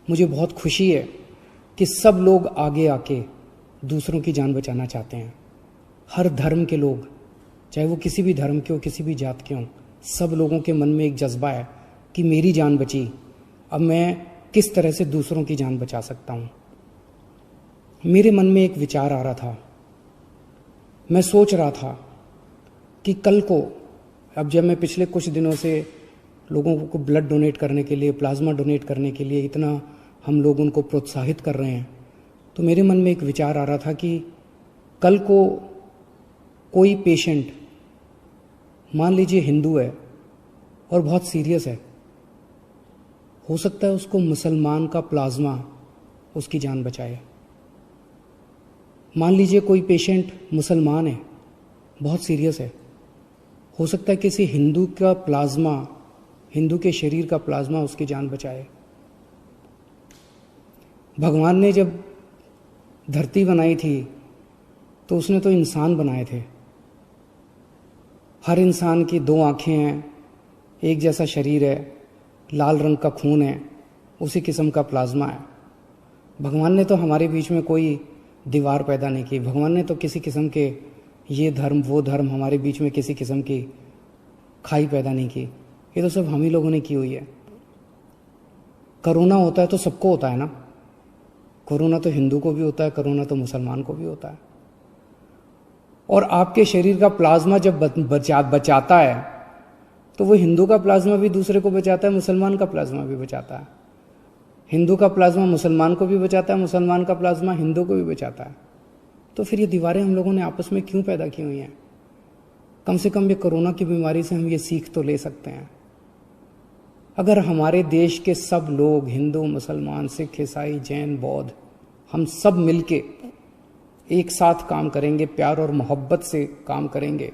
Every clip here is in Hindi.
मुझे बहुत खुशी है कि सब लोग आगे आके दूसरों की जान बचाना चाहते हैं। हर धर्म के लोग, चाहे वो किसी भी धर्म के हो, किसी भी जात के हों, सब लोगों के मन में एक जज्बा है कि मेरी जान बची, अब मैं किस तरह से दूसरों की जान बचा सकता हूँ। मेरे मन में एक विचार आ रहा था, मैं सोच रहा था कि कल को, अब जब मैं पिछले कुछ दिनों से लोगों को ब्लड डोनेट करने के लिए, प्लाज्मा डोनेट करने के लिए इतना हम लोग उनको प्रोत्साहित कर रहे हैं, तो मेरे मन में एक विचार आ रहा था कि कल को कोई पेशेंट, मान लीजिए हिंदू है और बहुत सीरियस है, हो सकता है उसको मुसलमान का प्लाज्मा उसकी जान बचाए। मान लीजिए कोई पेशेंट मुसलमान है, बहुत सीरियस है, हो सकता है किसी हिंदू का प्लाज्मा, हिंदू के शरीर का प्लाज्मा उसकी जान बचाए। भगवान ने जब धरती बनाई थी तो उसने तो इंसान बनाए थे। हर इंसान की 2 आँखें हैं, एक जैसा शरीर है, लाल रंग का खून है, उसी किस्म का प्लाज्मा है। भगवान ने तो हमारे बीच में कोई दीवार पैदा नहीं की। भगवान ने तो किसी किस्म के ये धर्म वो धर्म हमारे बीच में किसी किस्म की खाई पैदा नहीं की। ये तो सब हम ही लोगों ने की हुई है। कोरोना होता है तो सबको होता है ना, कोरोना तो हिंदू को भी होता है, कोरोना तो मुसलमान को भी होता है। और आपके शरीर का प्लाज्मा जब बचाता है तो वो हिंदू का प्लाज्मा भी दूसरे को बचाता है, मुसलमान का प्लाज्मा भी बचाता है। हिंदू का प्लाज्मा मुसलमान को भी बचाता है, मुसलमान का प्लाज्मा हिंदू को भी बचाता है। तो फिर ये दीवारें हम लोगों ने आपस में क्यों पैदा की हुई हैं? कम से कम ये कोरोना की बीमारी से हम ये सीख तो ले सकते हैं। अगर हमारे देश के सब लोग, हिंदू, मुसलमान, सिख, ईसाई, जैन, बौद्ध, हम सब मिलके एक साथ काम करेंगे, प्यार और मोहब्बत से काम करेंगे,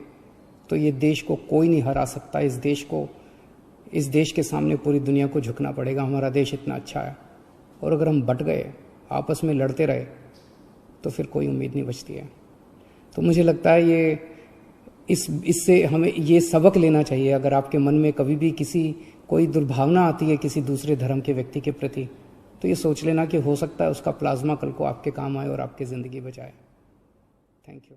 तो ये देश को कोई नहीं हरा सकता। इस देश के सामने पूरी दुनिया को झुकना पड़ेगा। हमारा देश इतना अच्छा है। और अगर हम बट गए, आपस में लड़ते रहे, तो फिर कोई उम्मीद नहीं बचती है। तो मुझे लगता है इससे हमें ये सबक लेना चाहिए। अगर आपके मन में कभी भी कोई दुर्भावना आती है किसी दूसरे धर्म के व्यक्ति के प्रति, तो ये सोच लेना कि हो सकता है उसका प्लाज्मा कल को आपके काम आए और आपकी ज़िंदगी बचाए। Thank you.